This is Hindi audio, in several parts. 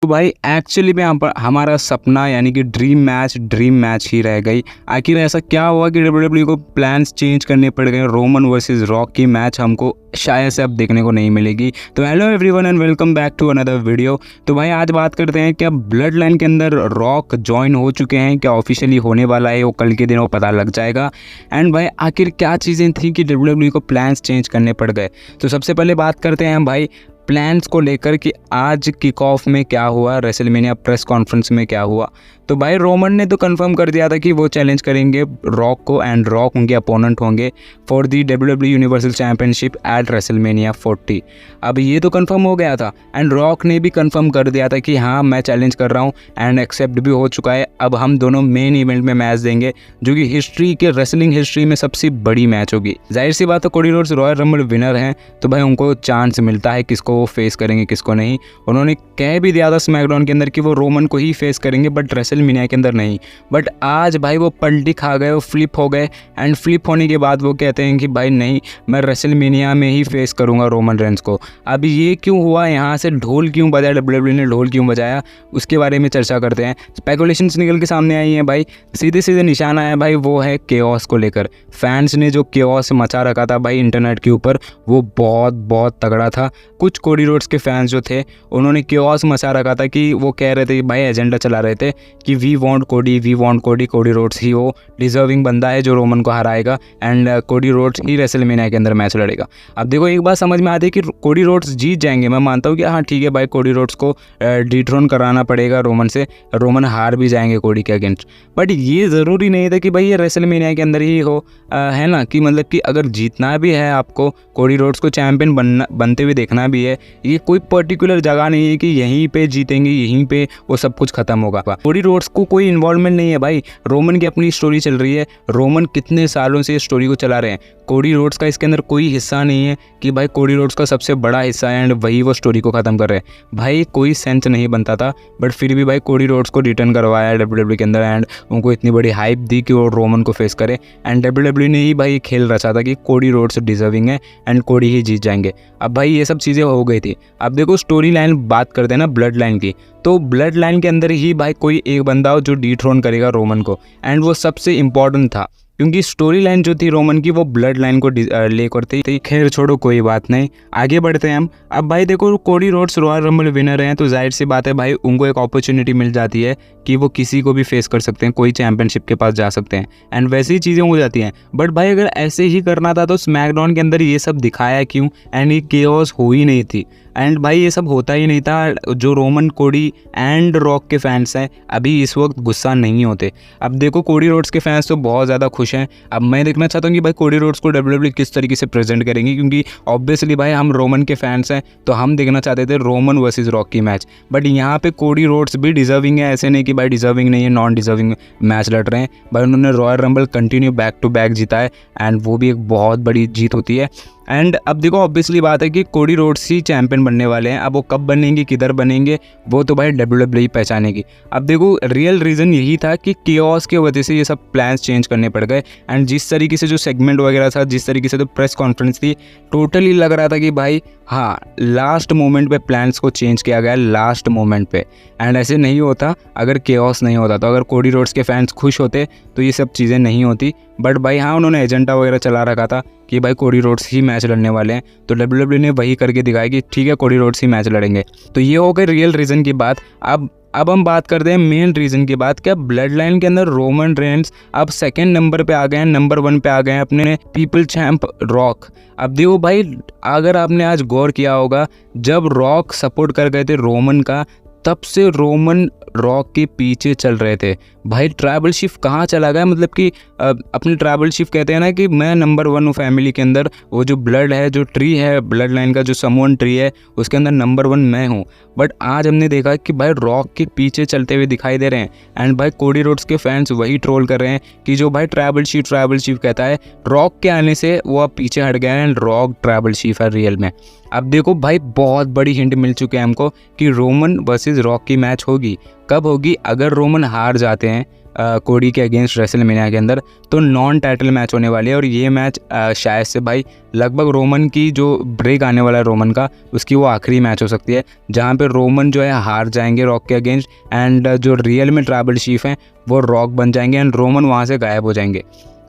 तो भाई एक्चुअली में हमारा सपना यानी कि ड्रीम मैच ही रह गई। आखिर ऐसा क्या हुआ कि डब्ल्यूडब्ल्यूई को प्लान्स चेंज करने पड़ गए। रोमन वर्सेस रॉक की मैच हमको शायद से अब देखने को नहीं मिलेगी। तो hello everyone and welcome back to another video. तो भाई आज बात करते हैं क्या ब्लड लाइन के अंदर रॉक ज्वाइन हो चुके हैं, क्या ऑफिशियली होने वाला है, वो कल के दिन वो पता लग जाएगा। एंड भाई आखिर क्या चीज़ें थी कि डब्ल्यूडब्ल्यूई को प्लान्स चेंज करने पड़ गए। तो सबसे पहले बात करते हैं भाई प्लान्स को लेकर कि आज किक ऑफ में क्या हुआ, रेसलमेनिया प्रेस कॉन्फ्रेंस में क्या हुआ। तो भाई रोमन ने तो कंफर्म कर दिया था कि वो चैलेंज करेंगे रॉक को एंड रॉक उनके अपोनेंट होंगे for the WWE universal championship eight WrestleMania 40। अब ये तो कंफर्म हो गया था एंड रॉक ने भी कंफर्म कर दिया था कि हाँ मैं चैलेंज कर रहा हूँ एंड एक्सेप्ट भी हो चुका है। अब हम दोनों मेन इवेंट में मैच देंगे जो कि हिस्ट्री के रेसलिंग हिस्ट्री में सबसे बड़ी मैच होगी। जाहिर सी बात है Cody Rhodes royal rumble winner हैं, तो भाई उनको चांस मिलता है किसको वो फेस करेंगे किसको नहीं। उन्होंने कह भी दिया था स्मैकडाउन के अंदर कि वो रोमन को ही फेस करेंगे बट रेसलमेनिया के अंदर नहीं। बट आज भाई वो पलटी खा गए, वो फ्लिप हो गए एंड फ्लिप होने के बाद वो कहते हैं कि भाई नहीं मैं रेसलमेनिया में ही फेस करूंगा रोमन रेंस को। अब ये क्यों हुआ, यहाँ से ढोल क्यों बजाया, डब्ल्यूडब्ल्यूई ने ढोल क्यों बजाया, उसके बारे में चर्चा करते हैं। स्पेकुलेशंस निकल के सामने आई हैं भाई, सीधे सीधे निशाना है भाई वो है केओस को लेकर। फैंस ने जो केओस मचा रखा था भाई इंटरनेट के ऊपर वो बहुत तगड़ा था। कुछ कोडी रोड्स के फैंस जो थे उन्होंने केओस मचा रखा था कि वो कह रहे थे भाई एजेंडा चला रहे थे कि वी वांट कोडी रोड्स ही वो डिजर्विंग बंदा है जो रोमन को हराएगा एंड कोडी रोड्स ही रेसलमेनिया के अंदर मैच लड़ेगा। अब देखो एक बात समझ में आती है कि कोडी रोड्स जीत जाएंगे, मैं मानता हूँ कि हाँ ठीक है भाई कोडी रोड्स को डिथ्रोन कराना पड़ेगा रोमन से, रोमन हार भी जाएंगे कोडी के अगेंस्ट। बट ये ज़रूरी नहीं था कि भाई ये रेसलमेनिया के अंदर ही हो, है ना, कि मतलब कि अगर जीतना भी है आपको कोडी रोड्स को चैंपियन बनते हुए देखना भी है, ये कोई पर्टिकुलर जगह नहीं है कि यहीं पे जीतेंगे यहीं पे वो सब कुछ खत्म होगा। कोडी रोड्स को कोई इन्वॉल्वमेंट नहीं है भाई, रोमन की अपनी स्टोरी चल रही है। रोमन कितने सालों से इस स्टोरी को चला रहे हैं, कोडी रोड्स का इसके अंदर कोई हिस्सा नहीं है कि भाई कोडी रोड्स का सबसे बड़ा हिस्सा है एंड वही वो स्टोरी को ख़त्म कर रहे हैं। भाई कोई सेंस नहीं बनता था बट फिर भी भाई कोडी रोड्स को रिटर्न करवाया डब्ल्यूडब्ल्यूई के अंदर एंड उनको इतनी बड़ी हाइप दी कि वो रोमन को फेस करे एंड डब्ल्यूडब्ल्यूई ने ही भाई खेल रचा था कि कोडी रोड्स डिजर्विंग है एंड कोडी ही जीत जाएंगे। अब भाई ये सब चीज़ें हो गई थी। अब देखो स्टोरी लाइन बात करते हैं ना ब्लड लाइन की, तो ब्लड लाइन के अंदर ही भाई कोई एक बंदा हो जो डिथ्रोन करेगा रोमन को एंड वो सबसे इम्पॉर्टेंट था क्योंकि स्टोरी लाइन जो थी रोमन की वो ब्लड लाइन को लेकर थी। खैर छोड़ो कोई बात नहीं, आगे बढ़ते हैं हम। अब भाई देखो Cody Rhodes royal rumble winner हैं तो जाहिर सी बात है भाई उनको एक अपॉर्चुनिटी मिल जाती है कि वो किसी को भी फेस कर सकते हैं, कोई चैंपियनशिप के पास जा सकते हैं एंड वैसी ही चीज़ें हो जाती हैं। बट भाई अगर ऐसे ही करना था तो स्मैकडाउन के अंदर ये सब दिखाया क्यों एंड ये केओस हो ही नहीं थी एंड भाई ये सब होता ही नहीं था। जो रोमन कोडी एंड रॉक के फैंस हैं अभी इस वक्त गुस्सा नहीं होते। अब देखो कोडी रोड्स के फैंस तो बहुत ज़्यादा खुश हैं। अब मैं देखना चाहता हूँ कि भाई कोडी रोड्स को डब्ल्यूडब्ल्यूई किस तरीके से प्रेजेंट करेंगे, क्योंकि ऑब्वियसली भाई हम रोमन के फैंस हैं तो हम देखना चाहते थे रोमन वर्सेस रॉक की मैच। बट यहाँ पे कोडी रोड्स भी डिजर्विंग है, ऐसे नहीं कि भाई डिजर्विंग नहीं है, नॉन डिजर्विंग मैच लड़ रहे हैं भाई। उन्होंने Royal Rumble continue back to back जीता है एंड वो भी एक बहुत बड़ी जीत होती है। एंड अब देखो ऑब्वियसली बात है कि कोडी रोड्स ही चैंपियन बनने वाले हैं। अब वो कब बनेंगे किधर बनेंगे वो तो भाई डब्ल्यूडब्ल्यूई पहचानेगी। अब देखो रियल रीज़न यही था कि केओस की वजह से ये सब प्लान्स चेंज करने पड़ गए एंड जिस तरीके से जो सेगमेंट वगैरह था, जिस तरीके से तो प्रेस कॉन्फ्रेंस थी, टोटली लग रहा था कि भाई हाँ लास्ट मोमेंट पे प्लान्स को चेंज किया गया, लास्ट मोमेंट पे। एंड ऐसे नहीं होता अगर केओस नहीं होता, तो अगर कोडी रोड्स के फैंस खुश होते तो ये सब चीज़ें नहीं होती। बट भाई हाँ उन्होंने एजेंडा वगैरह चला रखा था कि भाई कोडी रोड्स ही मैच लड़ने वाले हैं, तो डब्ल्यूडब्ल्यूई ने वही करके दिखाया कि ठीक है कोडी रोड्स ही मैच लड़ेंगे। तो ये हो गई रियल रीज़न की बात। अब हम बात करते हैं मेन रीज़न की बात। क्या ब्लड लाइन के अंदर रोमन रेंस अब सेकंड नंबर पे आ गए हैं, नंबर 1 पे आ गए हैं अपने पीपल चैंप रॉक। अब देखो भाई अगर आपने आज गौर किया होगा जब रॉक सपोर्ट कर गए थे रोमन का तब से रोमन रॉक के पीछे चल रहे थे। भाई ट्राइबल चीफ कहाँ चला गया, मतलब कि अपने ट्राइबल चीफ कहते हैं ना कि मैं नंबर 1 हूँ फैमिली के अंदर, वो जो ब्लड है जो ट्री है ब्लड लाइन का जो समोन ट्री है उसके अंदर नंबर 1 मैं हूँ। बट आज हमने देखा कि भाई रॉक के पीछे चलते हुए दिखाई दे रहे हैं एंड भाई कोडी रोड्स के फैंस वही ट्रोल कर रहे हैं कि जो भाई ट्राइबल चीफ कहता है रॉक के आने से वो अब पीछे हट गया एंड रॉक ट्राइबल चीफ है रियल में। अब देखो भाई बहुत बड़ी हिंट मिल चुकी है हमको कि रोमन वर्सेस रॉक की मैच होगी। कब होगी, अगर रोमन हार जाते हैं कोडी के अगेंस्ट रेसलमेनिया के अंदर। तो नॉन टाइटल मैच होने वाली है और ये मैच शायद से भाई लगभग रोमन की जो ब्रेक आने वाला है रोमन का, उसकी वो आखिरी मैच हो सकती है जहाँ पे रोमन जो है हार जाएंगे रॉक के अगेंस्ट एंड जो रियल में ट्राइबल चीफ हैं वो रॉक बन जाएंगे एंड रोमन वहाँ से गायब हो जाएंगे।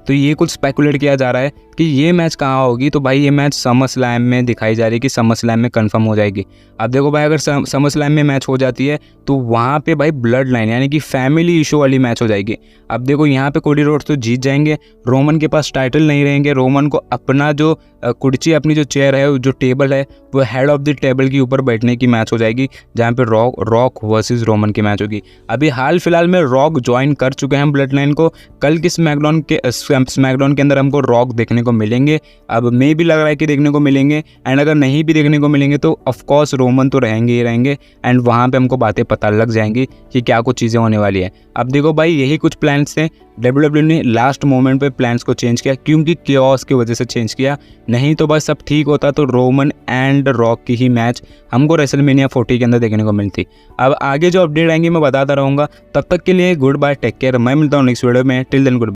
तो ये कुछ स्पेकुलेट किया जा रहा है कि ये मैच कहाँ होगी। तो भाई ये मैच समर स्लैम में दिखाई जा रही है कि समर स्लैम में कंफर्म हो जाएगी। अब देखो भाई, अगर समर स्लैम में मैच हो जाती है तो वहाँ पे भाई ब्लड लाइन यानी कि फैमिली इशू वाली मैच हो जाएगी। अब देखो यहाँ पे कोडी रोड्स तो जीत जाएंगे, रोमन के पास टाइटल नहीं रहेंगे, रोमन को अपना जो कुर्सी अपनी जो चेयर है जो टेबल है वो हेड ऑफ द टेबल के ऊपर बैठने की मैच हो जाएगी जहाँ पे रॉक वर्सेस रोमन की मैच होगी। अभी हाल फिलहाल में रॉक ज्वाइन कर चुके हैं ब्लड लाइन को। कल की स्मैकडाउन के अंदर हमको रॉक देखने को मिलेंगे। अब मे भी लग रहा है कि देखने को मिलेंगे एंड अगर नहीं भी देखने को मिलेंगे तो ऑफकोर्स रोमन तो रहेंगे ही रहेंगे एंड वहाँ पे हमको बातें पता लग जाएंगी कि क्या कुछ चीज़ें होने वाली है। अब देखो भाई, यही कुछ प्लान्स थे। WWE ने लास्ट मोमेंट पे प्लान्स को चेंज किया क्योंकि क्योस की वजह से चेंज किया, नहीं तो बस सब ठीक होता तो रोमन एंड रॉक की ही मैच हमको रेसलमेनिया 40 के अंदर देखने को मिलती। अब आगे जो अपडेट आएंगे मैं बताता रहूँगा। तब तक के लिए गुड बाय, टेक केयर। मैं मिलता हूँ नेक्स्ट वीडियो में। Till then good.